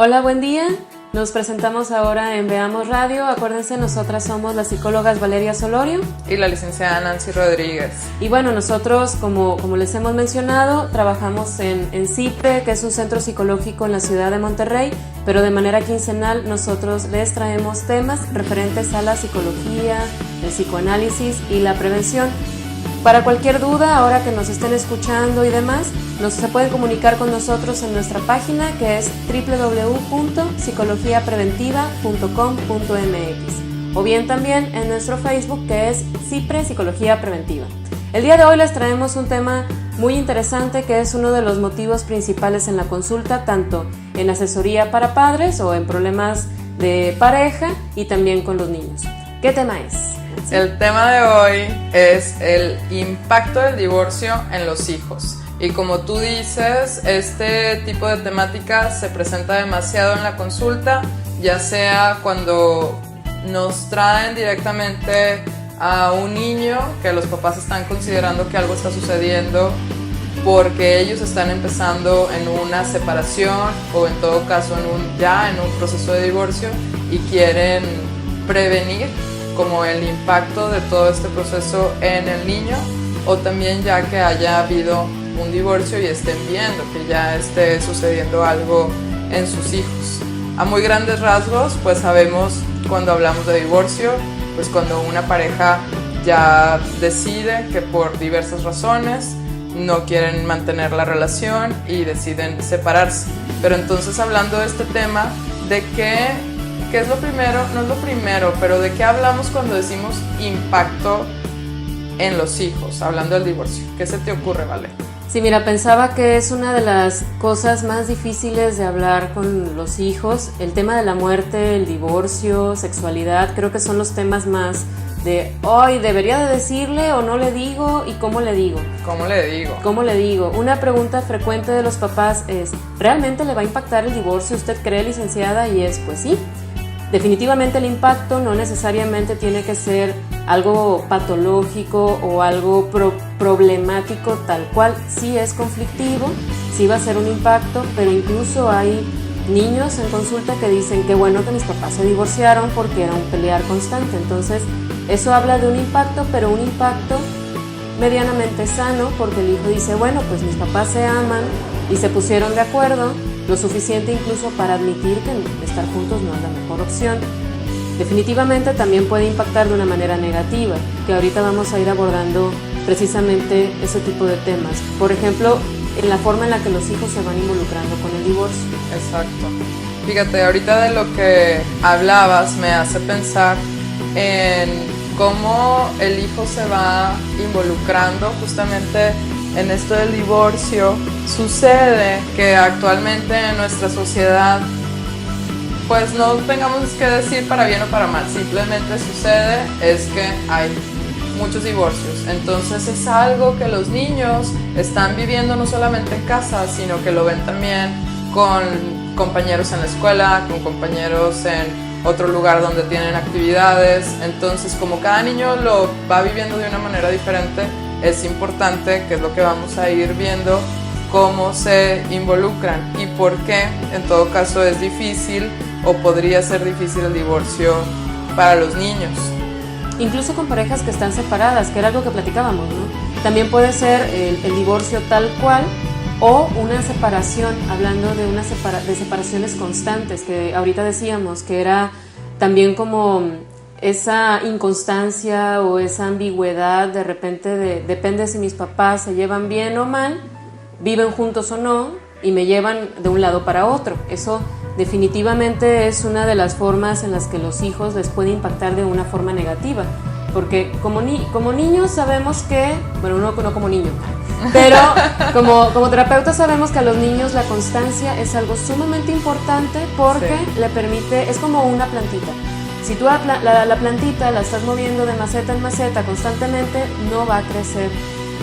Hola, buen día. Nos presentamos ahora en Veamos Radio. Acuérdense, nosotras somos las psicólogas Valeria Solorio y la licenciada Nancy Rodríguez. Y bueno, nosotros, como les hemos mencionado, trabajamos en CIPRE, que es un centro psicológico en la ciudad de Monterrey, pero de manera quincenal nosotros les traemos temas referentes a la psicología, el psicoanálisis y la prevención. Para cualquier duda, ahora que nos estén escuchando y demás, se pueden comunicar con nosotros en nuestra página, que es www.psicologiapreventiva.com.mx, o bien también en nuestro Facebook, que es CIPRE Psicología Preventiva. El día de hoy les traemos un tema muy interesante, que es uno de los motivos principales en la consulta, tanto en asesoría para padres o en problemas de pareja y también con los niños. ¿Qué tema es? ¿Sí? El tema de hoy es el impacto del divorcio en los hijos. Y como tú dices, este tipo de temática se presenta demasiado en la consulta, ya sea cuando nos traen directamente a un niño que los papás están considerando que algo está sucediendo porque ellos están empezando en una separación o en todo caso ya en un proceso de divorcio y quieren prevenir como el impacto de todo este proceso en el niño, o también ya que haya habido un divorcio y estén viendo que ya esté sucediendo algo en sus hijos. A muy grandes rasgos, pues sabemos cuando hablamos de divorcio, pues cuando una pareja ya decide que por diversas razones no quieren mantener la relación y deciden separarse. Pero entonces, hablando de este tema, ¿de qué es lo primero? No es lo primero, pero ¿de qué hablamos cuando decimos impacto en los hijos, hablando del divorcio? ¿Qué se te ocurre, Vale? Sí, mira, pensaba que es una de las cosas más difíciles de hablar con los hijos. El tema de la muerte, el divorcio, sexualidad, creo que son los temas más de hoy, ¿debería de decirle o no le digo? ¿Y cómo le digo? ¿Cómo le digo? ¿Cómo le digo? Una pregunta frecuente de los papás es, ¿realmente le va a impactar el divorcio? ¿Usted cree, licenciada? Y es, pues sí. Definitivamente el impacto no necesariamente tiene que ser algo patológico o algo problemático tal cual. Sí es conflictivo, sí va a ser un impacto, pero incluso hay niños en consulta que dicen que bueno que mis papás se divorciaron porque era un pelear constante. Entonces eso habla de un impacto, pero un impacto medianamente sano, porque el hijo dice, bueno, pues mis papás se aman y se pusieron de acuerdo lo suficiente incluso para admitir que estar juntos no es la mejor opción. Definitivamente también puede impactar de una manera negativa, que ahorita vamos a ir abordando precisamente ese tipo de temas. Por ejemplo, en la forma en la que los hijos se van involucrando con el divorcio. Exacto. Fíjate, ahorita de lo que hablabas me hace pensar en cómo el hijo se va involucrando justamente en esto del divorcio. Sucede que actualmente en nuestra sociedad, pues no tengamos que decir para bien o para mal, simplemente sucede es que hay muchos divorcios. Entonces es algo que los niños están viviendo no solamente en casa, sino que lo ven también con compañeros en la escuela, con compañeros en otro lugar donde tienen actividades. Entonces, como cada niño lo va viviendo de una manera diferente, es importante, que es lo que vamos a ir viendo, cómo se involucran y por qué en todo caso es difícil o podría ser difícil el divorcio para los niños. Incluso con parejas que están separadas, que era algo que platicábamos, ¿no? También puede ser el divorcio tal cual o una separación, hablando de separaciones constantes, que ahorita decíamos que era también como esa inconstancia o esa ambigüedad de repente depende si mis papás se llevan bien o mal, viven juntos o no y me llevan de un lado para otro. Eso definitivamente es una de las formas en las que los hijos les puede impactar de una forma negativa, porque como niños sabemos que, bueno, no como niño, pero como terapeutas sabemos que a los niños la constancia es algo sumamente importante porque sí, le permite, es como una plantita. Si tú la plantita la estás moviendo de maceta en maceta constantemente, no va a crecer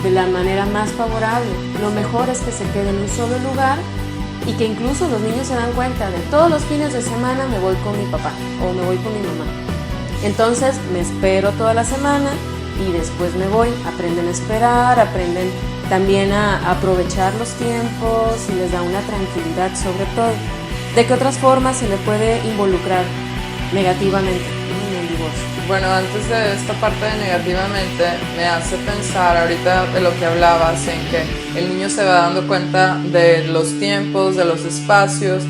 de la manera más favorable. Lo mejor es que se quede en un solo lugar y que incluso los niños se dan cuenta de todos los fines de semana me voy con mi papá o me voy con mi mamá. Entonces me espero toda la semana y después me voy. Aprenden a esperar, aprenden también a aprovechar los tiempos y les da una tranquilidad sobre todo. ¿De qué otras formas se le puede involucrar negativamente, ¿no?, en el divorcio? Bueno, antes de esta parte de negativamente, me hace pensar ahorita de lo que hablabas, en que el niño se va dando cuenta de los tiempos, de los espacios,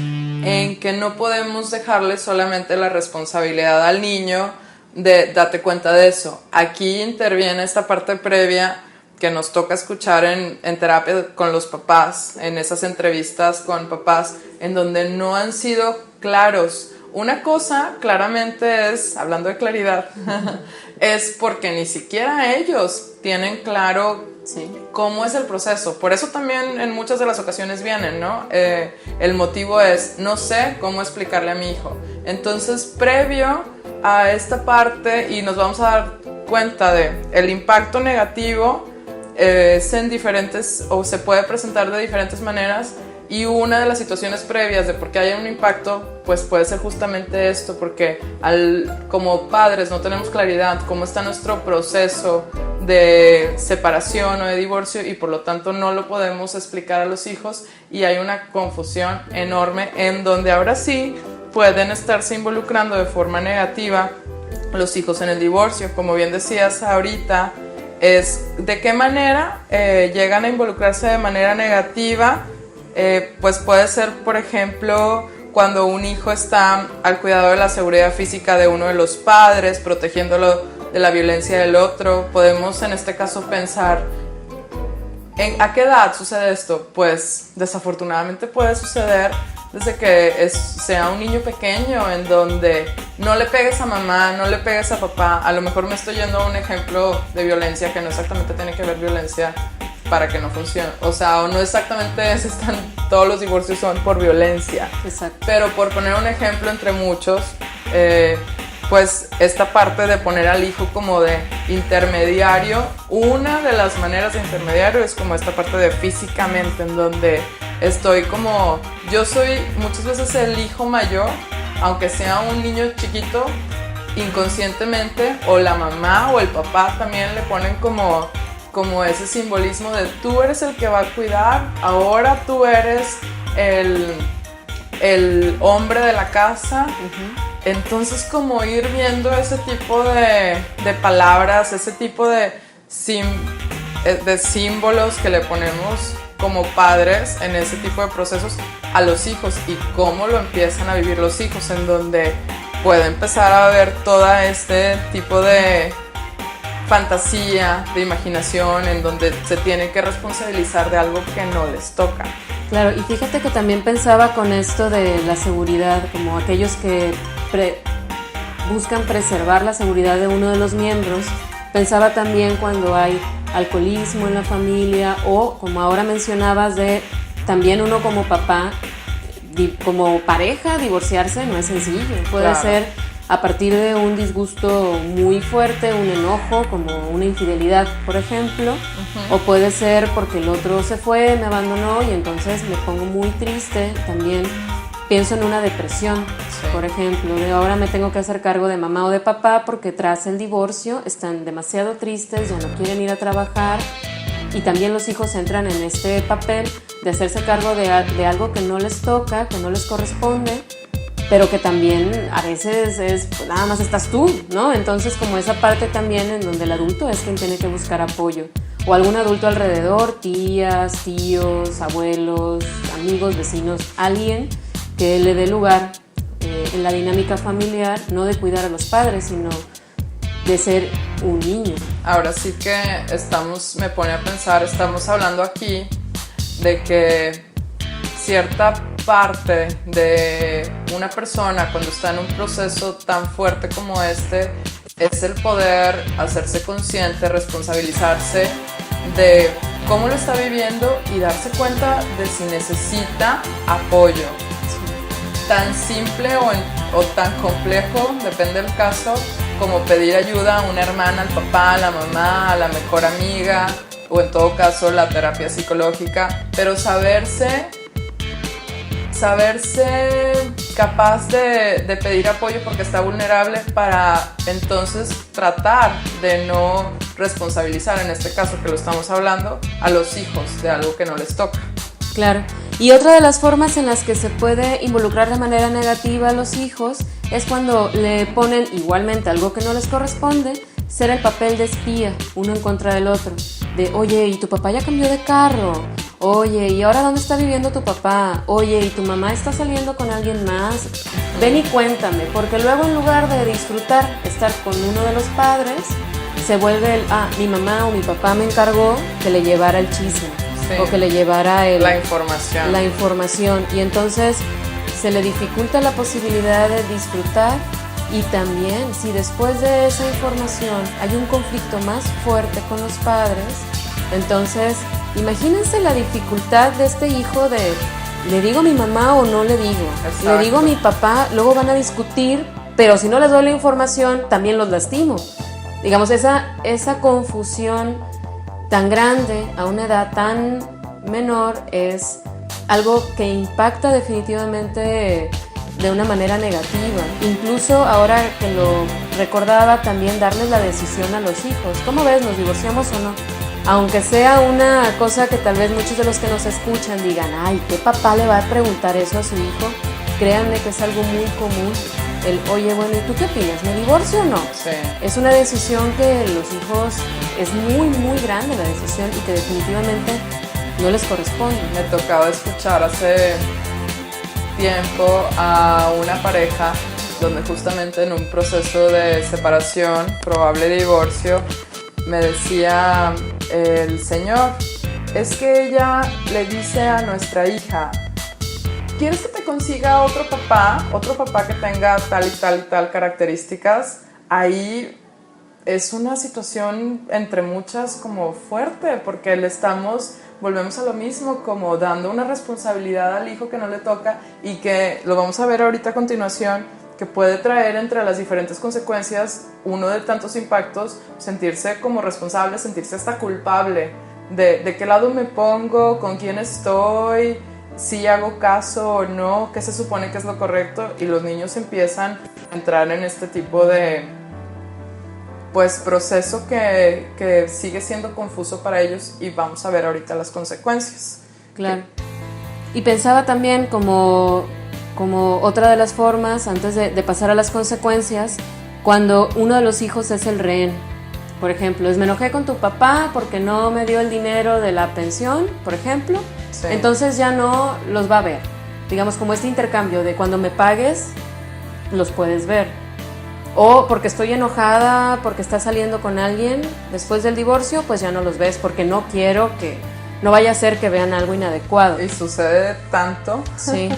en que no podemos dejarle solamente la responsabilidad al niño de date cuenta de eso. Aquí interviene esta parte previa que nos toca escuchar en terapia con los papás, en esas entrevistas con papás, en donde no han sido claros. Una cosa claramente es, hablando de claridad, es porque ni siquiera ellos tienen claro cómo es el proceso. Por eso también en muchas de las ocasiones vienen, ¿no? El motivo es, no sé cómo explicarle a mi hijo. Entonces, previo a esta parte, y nos vamos a dar cuenta de el impacto negativo, es en diferentes, o se puede presentar de diferentes maneras. Y una de las situaciones previas de por qué haya un impacto, pues puede ser justamente esto, porque como padres no tenemos claridad cómo está nuestro proceso de separación o de divorcio, y por lo tanto no lo podemos explicar a los hijos, y hay una confusión enorme en donde ahora sí pueden estarse involucrando de forma negativa los hijos en el divorcio. Como bien decías ahorita, es de qué manera llegan a involucrarse de manera negativa. Pues puede ser, por ejemplo, cuando un hijo está al cuidado de la seguridad física de uno de los padres, protegiéndolo de la violencia del otro. Podemos en este caso pensar, ¿a qué edad sucede esto? Pues desafortunadamente puede suceder desde que sea un niño pequeño, en donde no le pegues a mamá, no le pegues a papá. A lo mejor me estoy yendo a un ejemplo de violencia que no exactamente tiene que ver violencia para que no funcione, o sea, o no exactamente todos los divorcios son por violencia. Exacto. Pero por poner un ejemplo entre muchos, pues esta parte de poner al hijo como de intermediario, una de las maneras de intermediario es como esta parte de físicamente, en donde estoy como, yo soy muchas veces el hijo mayor, aunque sea un niño chiquito, inconscientemente, o la mamá o el papá también le ponen como ese simbolismo de tú eres el que va a cuidar, ahora tú eres el hombre de la casa. Entonces, como ir viendo ese tipo de palabras, ese tipo de símbolos que le ponemos como padres en ese tipo de procesos a los hijos, y cómo lo empiezan a vivir los hijos, en donde puede empezar a ver todo este tipo de fantasía, de imaginación, en donde se tienen que responsabilizar de algo que no les toca. Claro, y fíjate que también pensaba con esto de la seguridad, como aquellos que buscan preservar la seguridad de uno de los miembros. Pensaba también cuando hay alcoholismo en la familia, o como ahora mencionabas, de también uno como papá, como pareja, divorciarse no es sencillo. Puede ser a partir de un disgusto muy fuerte, un enojo, como una infidelidad, por ejemplo, o puede ser porque el otro se fue, me abandonó y entonces me pongo muy triste. También pienso en una depresión, por ejemplo, de ahora me tengo que hacer cargo de mamá o de papá porque tras el divorcio están demasiado tristes, ya no quieren ir a trabajar, y también los hijos entran en este papel de hacerse cargo de algo que no les toca, que no les corresponde, pero que también a veces es, pues, nada más estás tú, ¿no? Entonces, como esa parte también en donde el adulto es quien tiene que buscar apoyo, o algún adulto alrededor, tías, tíos, abuelos, amigos, vecinos, alguien que le dé lugar en la dinámica familiar, no de cuidar a los padres, sino de ser un niño. Ahora sí que me pone a pensar, estamos hablando aquí de que cierta parte de una persona cuando está en un proceso tan fuerte como este es el poder hacerse consciente, responsabilizarse de cómo lo está viviendo y darse cuenta de si necesita apoyo. Tan simple o tan complejo, depende del caso, como pedir ayuda a una hermana, al papá, a la mamá, a la mejor amiga, o en todo caso la terapia psicológica, pero saberse capaz de pedir apoyo porque está vulnerable, para entonces tratar de no responsabilizar, en este caso que lo estamos hablando, a los hijos de algo que no les toca. Claro, Y otra de las formas en las que se puede involucrar de manera negativa a los hijos es cuando le ponen igualmente algo que no les corresponde, ser el papel de espía, uno en contra del otro. De, oye, ¿y tu papá ya cambió de carro? Oye, ¿y ahora dónde está viviendo tu papá? Oye, ¿y tu mamá está saliendo con alguien más? Ven y cuéntame, porque luego en lugar de disfrutar estar con uno de los padres, se vuelve mi mamá o mi papá me encargó que le llevara el chisme, sí, o que le llevara la información. Y entonces se le dificulta la posibilidad de disfrutar. Y también, si después de esa información hay un conflicto más fuerte con los padres, entonces imagínense la dificultad de este hijo de, ¿le digo a mi mamá o no le digo? Exacto. ¿Le digo a mi papá? Luego van a discutir, pero si no les doy la información, también los lastimo. Digamos, esa confusión tan grande a una edad tan menor es algo que impacta definitivamente de una manera negativa. Incluso ahora que lo recordaba, también darles la decisión a los hijos. ¿Cómo ves? ¿Nos divorciamos o no? Aunque sea una cosa que tal vez muchos de los que nos escuchan digan, ay, ¿qué papá le va a preguntar eso a su hijo? Créanme que es algo muy común. El, oye, bueno, ¿y tú qué opinas? ¿Me divorcio o no? Sí. Es una decisión que los hijos, es muy, muy grande la decisión y que definitivamente no les corresponde. Me tocaba escuchar hace tiempo a una pareja donde justamente en un proceso de separación, probable divorcio, me decía el señor, es que ella le dice a nuestra hija, ¿quieres que te consiga otro papá que tenga tal y tal y tal características? Ahí es una situación entre muchas como fuerte, porque volvemos a lo mismo, como dando una responsabilidad al hijo que no le toca y que lo vamos a ver ahorita a continuación, que puede traer entre las diferentes consecuencias, uno de tantos impactos, sentirse como responsable, sentirse hasta culpable de qué lado me pongo, con quién estoy, si hago caso o no, qué se supone que es lo correcto, y los niños empiezan a entrar en este tipo de proceso que sigue siendo confuso para ellos, y vamos a ver ahorita las consecuencias. Claro. Y pensaba también como otra de las formas, antes de pasar a las consecuencias, cuando uno de los hijos es el rehén. Por ejemplo, me enojé con tu papá porque no me dio el dinero de la pensión, por ejemplo, sí. Entonces ya no los va a ver. Digamos, como este intercambio de cuando me pagues, los puedes ver. O porque estoy enojada porque estás saliendo con alguien después del divorcio, pues ya no los ves porque no quiero que no vaya a ser que vean algo inadecuado. Y sucede tanto. Sí,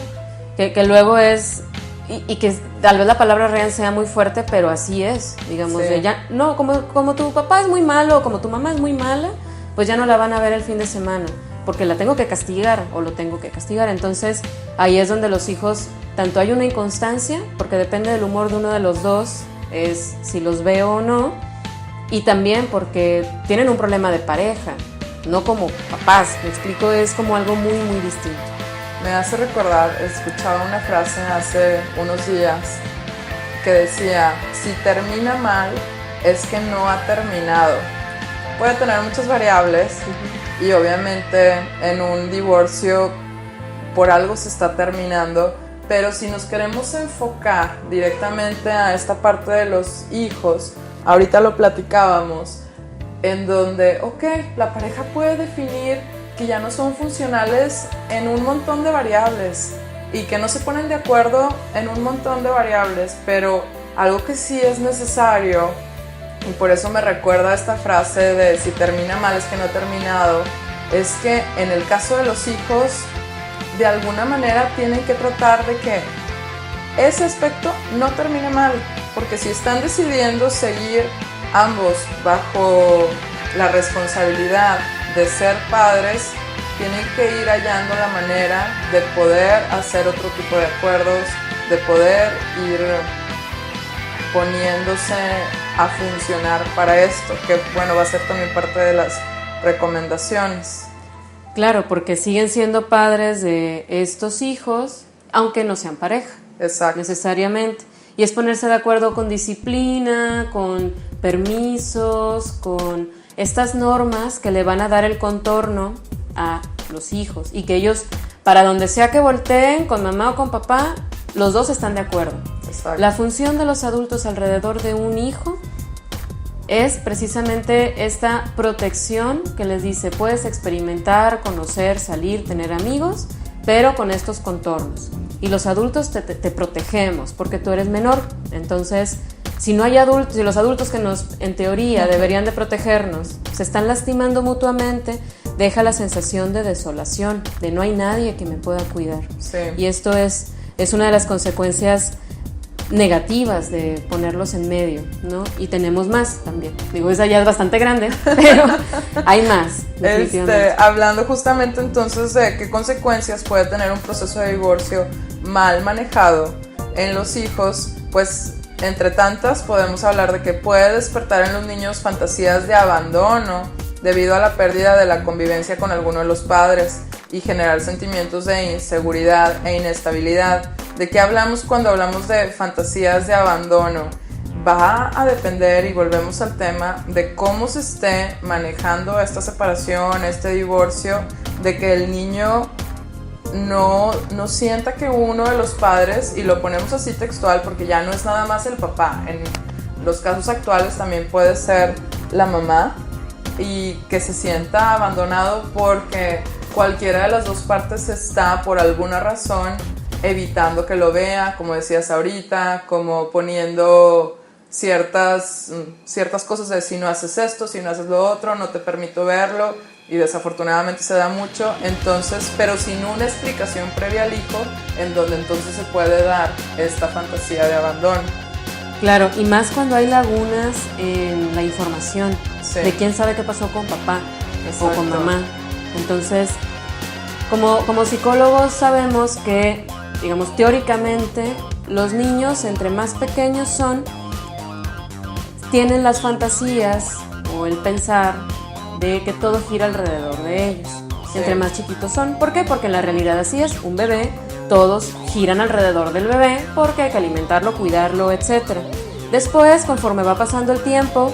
que luego es, y que tal vez la palabra rehén sea muy fuerte, pero así es, digamos, sí. Ya, no, como tu papá es muy malo o como tu mamá es muy mala, pues ya no la van a ver el fin de semana, porque la tengo que castigar o lo tengo que castigar. Entonces ahí es donde los hijos, tanto hay una inconstancia, porque depende del humor de uno de los dos, es si los veo o no, y también porque tienen un problema de pareja, no como papás, me explico, es como algo muy, muy distinto. Me hace recordar, escuchaba una frase hace unos días que decía, si termina mal, es que no ha terminado. Puede tener muchas variables, y obviamente en un divorcio por algo se está terminando, pero si nos queremos enfocar directamente a esta parte de los hijos, ahorita lo platicábamos, en donde, la pareja puede definir que ya no son funcionales en un montón de variables y que no se ponen de acuerdo en un montón de variables, pero algo que sí es necesario, y por eso me recuerda esta frase de si termina mal es que no ha terminado, es que en el caso de los hijos, de alguna manera tienen que tratar de que ese aspecto no termine mal, porque si están decidiendo seguir ambos bajo la responsabilidad de ser padres, tienen que ir hallando la manera de poder hacer otro tipo de acuerdos, de poder ir poniéndose a funcionar para esto, que bueno, va a ser también parte de las recomendaciones. Claro, porque siguen siendo padres de estos hijos, aunque no sean pareja. Exacto. Necesariamente. Y es ponerse de acuerdo con disciplina, con permisos, con estas normas que le van a dar el contorno a los hijos y que ellos para donde sea que volteen, con mamá o con papá, los dos están de acuerdo. Exacto. La función de los adultos alrededor de un hijo es precisamente esta protección que les dice, puedes experimentar, conocer, salir, tener amigos, pero con estos contornos. Y los adultos te protegemos porque tú eres menor. Entonces, si no hay adultos, si los adultos que nos, en teoría, deberían de protegernos, se están lastimando mutuamente, deja la sensación de desolación, de no hay nadie que me pueda cuidar. Sí. Y esto es una de las consecuencias negativas de ponerlos en medio, ¿no? Y tenemos más también. Digo, esa ya es bastante grande, pero hay más. Hablando justamente entonces de qué consecuencias puede tener un proceso de divorcio mal manejado en los hijos, pues entre tantas podemos hablar de que puede despertar en los niños fantasías de abandono debido a la pérdida de la convivencia con alguno de los padres y generar sentimientos de inseguridad e inestabilidad. ¿De qué hablamos cuando hablamos de fantasías de abandono? Va a depender, y volvemos al tema, de cómo se esté manejando esta separación, este divorcio, de que el niño no sienta que uno de los padres, y lo ponemos así textual porque ya no es nada más el papá, en los casos actuales también puede ser la mamá, y que se sienta abandonado porque cualquiera de las dos partes está por alguna razón evitando que lo vea, como decías ahorita, como poniendo ciertas cosas de si no haces esto, si no haces lo otro, no te permito verlo, y desafortunadamente se da mucho, entonces, pero sin una explicación previa al hijo, en donde entonces se puede dar esta fantasía de abandono. Claro, y más cuando hay lagunas en la información, sí, de quién sabe qué pasó con papá. Exacto. O con mamá. Entonces, como psicólogos sabemos que, digamos, teóricamente, los niños, entre más pequeños son, tienen las fantasías o el pensar de que todo gira alrededor de ellos. Sí. Entre más chiquitos son. ¿Por qué? Porque en la realidad así es. Un bebé, todos giran alrededor del bebé porque hay que alimentarlo, cuidarlo, etc. Después, conforme va pasando el tiempo,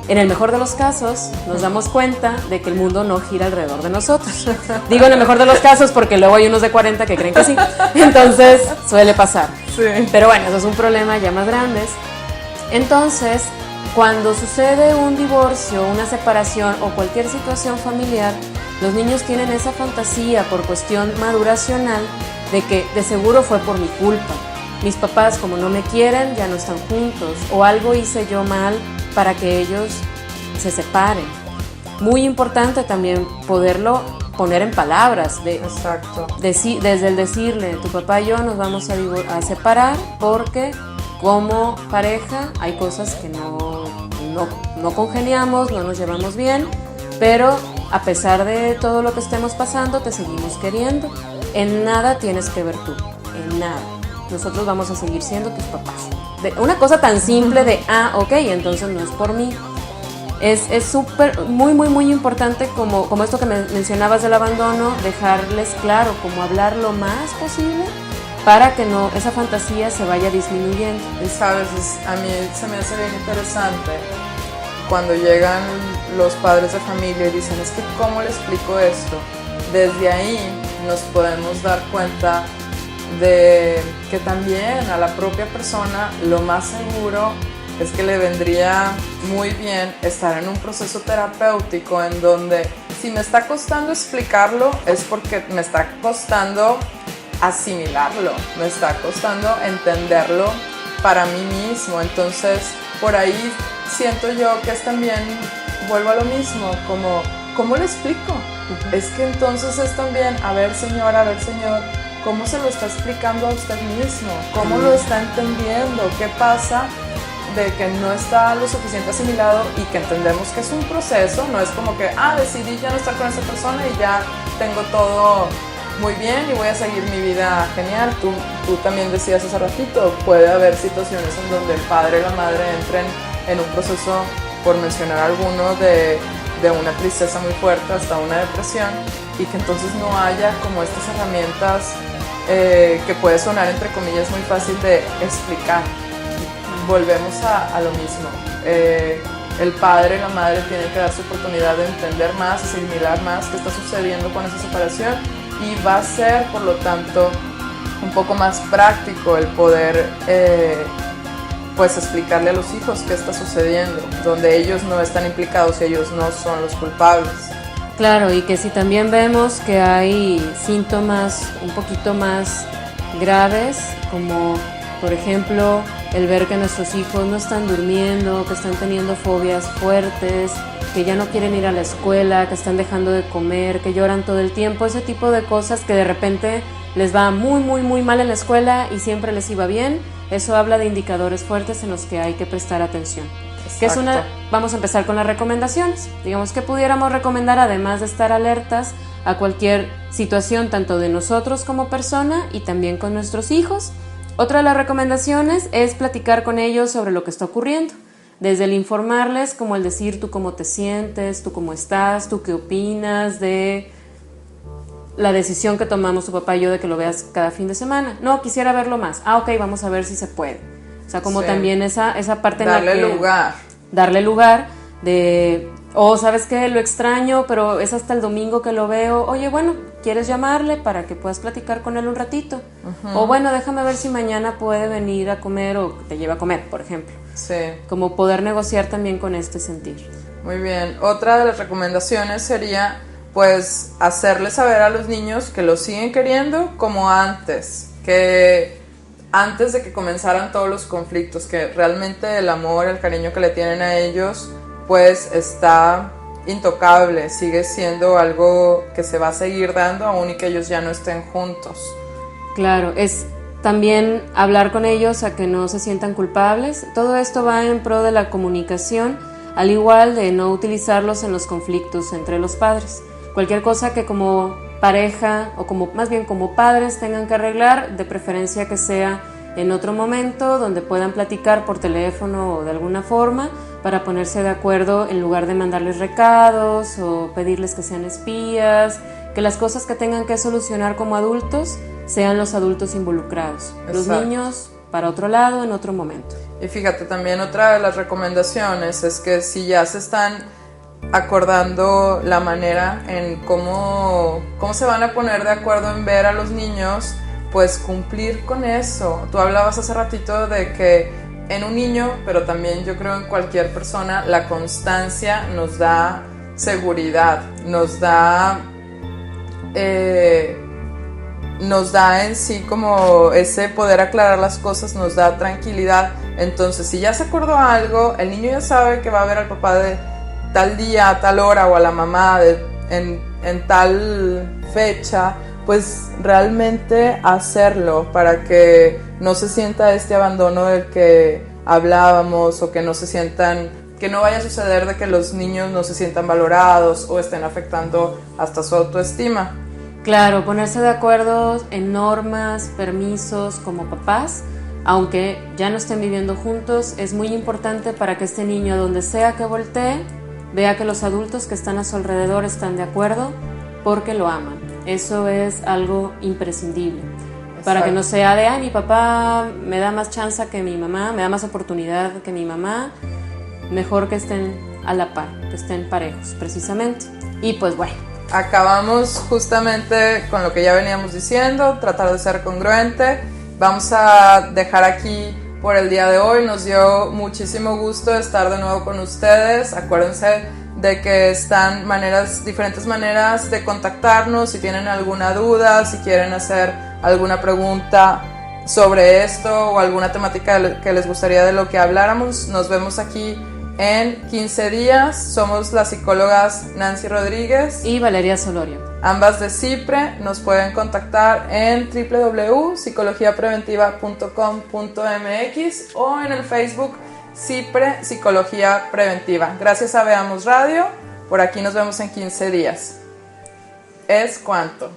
en el mejor de los casos, nos damos cuenta de que el mundo no gira alrededor de nosotros. Digo en el mejor de los casos porque luego hay unos de 40 que creen que sí. Entonces, suele pasar. Sí. Pero bueno, eso es un problema ya más grande. Entonces, cuando sucede un divorcio, una separación o cualquier situación familiar, los niños tienen esa fantasía por cuestión maduracional de que de seguro fue por mi culpa. Mis papás, como no me quieren, ya no están juntos, o algo hice yo mal para que ellos se separen. Muy importante también poderlo poner en palabras. Exacto. Desde el decirle, tu papá y yo nos vamos a separar porque como pareja hay cosas que no congeniamos, no nos llevamos bien, pero a pesar de todo lo que estemos pasando, te seguimos queriendo. En nada tienes que ver tú, en nada. Nosotros vamos a seguir siendo tus papás. Una cosa tan simple de, ok, entonces no es por mí. Es súper, muy importante como esto que mencionabas del abandono, dejarles claro, como hablar lo más posible para que no esa fantasía se vaya disminuyendo. Y sabes, a mí se me hace bien interesante cuando llegan los padres de familia y dicen, es que ¿cómo le explico esto? Desde ahí nos podemos dar cuenta de que también a la propia persona lo más seguro es que le vendría muy bien estar en un proceso terapéutico en donde si me está costando explicarlo es porque me está costando asimilarlo, me está costando entenderlo para mí mismo. Entonces por ahí siento yo que es también, vuelvo a lo mismo, como ¿cómo le explico? Es que entonces es también, a ver señor, ¿cómo se lo está explicando a usted mismo? ¿Cómo lo está entendiendo? ¿Qué pasa de que no está lo suficiente asimilado y que entendemos que es un proceso? No es como que, decidí ya no estar con esa persona y ya tengo todo muy bien y voy a seguir mi vida genial. Tú también decías hace ratito, puede haber situaciones en donde el padre y la madre entren en un proceso, por mencionar alguno, de una tristeza muy fuerte hasta una depresión, y que entonces no haya como estas herramientas que puede sonar entre comillas muy fácil de explicar. Volvemos a lo mismo. El padre y la madre tienen que darse oportunidad de entender más, asimilar más qué está sucediendo con esa separación, y va a ser, por lo tanto, un poco más práctico el poder pues explicarle a los hijos qué está sucediendo, donde ellos no están implicados y ellos no son los culpables. Claro, y que si también vemos que hay síntomas un poquito más graves, como por ejemplo el ver que nuestros hijos no están durmiendo, que están teniendo fobias fuertes, que ya no quieren ir a la escuela, que están dejando de comer, que lloran todo el tiempo, ese tipo de cosas que de repente les va muy mal en la escuela y siempre les iba bien, eso habla de indicadores fuertes en los que hay que prestar atención. Que es vamos a empezar con las recomendaciones. Digamos que pudiéramos recomendar, además de estar alertas a cualquier situación, tanto de nosotros como persona y también con nuestros hijos. Otra de las recomendaciones es platicar con ellos sobre lo que está ocurriendo. Desde el informarles, como el decir tú cómo te sientes, tú cómo estás, tú qué opinas de la decisión que tomamos tu papá y yo de que lo veas cada fin de semana. No, quisiera verlo más. Ok, vamos a ver si se puede. O sea, como también esa parte en la que... Darle lugar de... ¿sabes qué? Lo extraño, pero es hasta el domingo que lo veo. Oye, bueno, ¿quieres llamarle para que puedas platicar con él un ratito? O bueno, déjame ver si mañana puede venir a comer o te lleva a comer, por ejemplo. Sí. Como poder negociar también con este sentir. Muy bien. Otra de las recomendaciones sería, pues, hacerles saber a los niños que los siguen queriendo como antes. Que antes de que comenzaran todos los conflictos, que realmente el amor, el cariño que le tienen a ellos, pues está intocable, sigue siendo algo que se va a seguir dando aún y que ellos ya no estén juntos. Claro, es también hablar con ellos a que no se sientan culpables. Todo esto va en pro de la comunicación, al igual de no utilizarlos en los conflictos entre los padres. Cualquier cosa que como pareja o como más bien como padres tengan que arreglar, de preferencia que sea en otro momento donde puedan platicar por teléfono o de alguna forma para ponerse de acuerdo en lugar de mandarles recados o pedirles que sean espías, que las cosas que tengan que solucionar como adultos sean los adultos involucrados. Exacto. Los niños para otro lado en otro momento. Y fíjate, también otra de las recomendaciones es que si ya se están acordando la manera en cómo se van a poner de acuerdo en ver a los niños, pues cumplir con eso. Tú hablabas hace ratito de que en un niño, pero también yo creo en cualquier persona, la constancia nos da seguridad, nos da en sí como ese poder aclarar las cosas, nos da tranquilidad. Entonces, si ya se acordó algo, el niño ya sabe que va a ver al papá de tal día, a tal hora, o a la mamá en tal fecha, pues realmente hacerlo para que no se sienta este abandono del que hablábamos, o que no se sientan, que no vaya a suceder de que los niños no se sientan valorados o estén afectando hasta su autoestima. Claro, ponerse de acuerdo en normas, permisos como papás, aunque ya no estén viviendo juntos, es muy importante para que este niño, donde sea que voltee, vea que los adultos que están a su alrededor están de acuerdo porque lo aman. Eso es algo imprescindible. Exacto. Para que no sea de, mi papá me da más chance que mi mamá, me da más oportunidad que mi mamá, mejor que estén a la par, que estén parejos, precisamente. Y pues bueno. Acabamos justamente con lo que ya veníamos diciendo, tratar de ser congruente. Vamos a dejar aquí por el día de hoy. Nos dio muchísimo gusto estar de nuevo con ustedes. Acuérdense de que están diferentes maneras de contactarnos. Si tienen alguna duda, si quieren hacer alguna pregunta sobre esto o alguna temática que les gustaría de lo que habláramos, nos vemos aquí en 15 días. Somos las psicólogas Nancy Rodríguez y Valeria Solorio, ambas de CIPRE. Nos pueden contactar en www.psicologiapreventiva.com.mx o en el Facebook CIPRE Psicología Preventiva. Gracias a Veamos Radio. Por aquí nos vemos en 15 días. Es cuanto.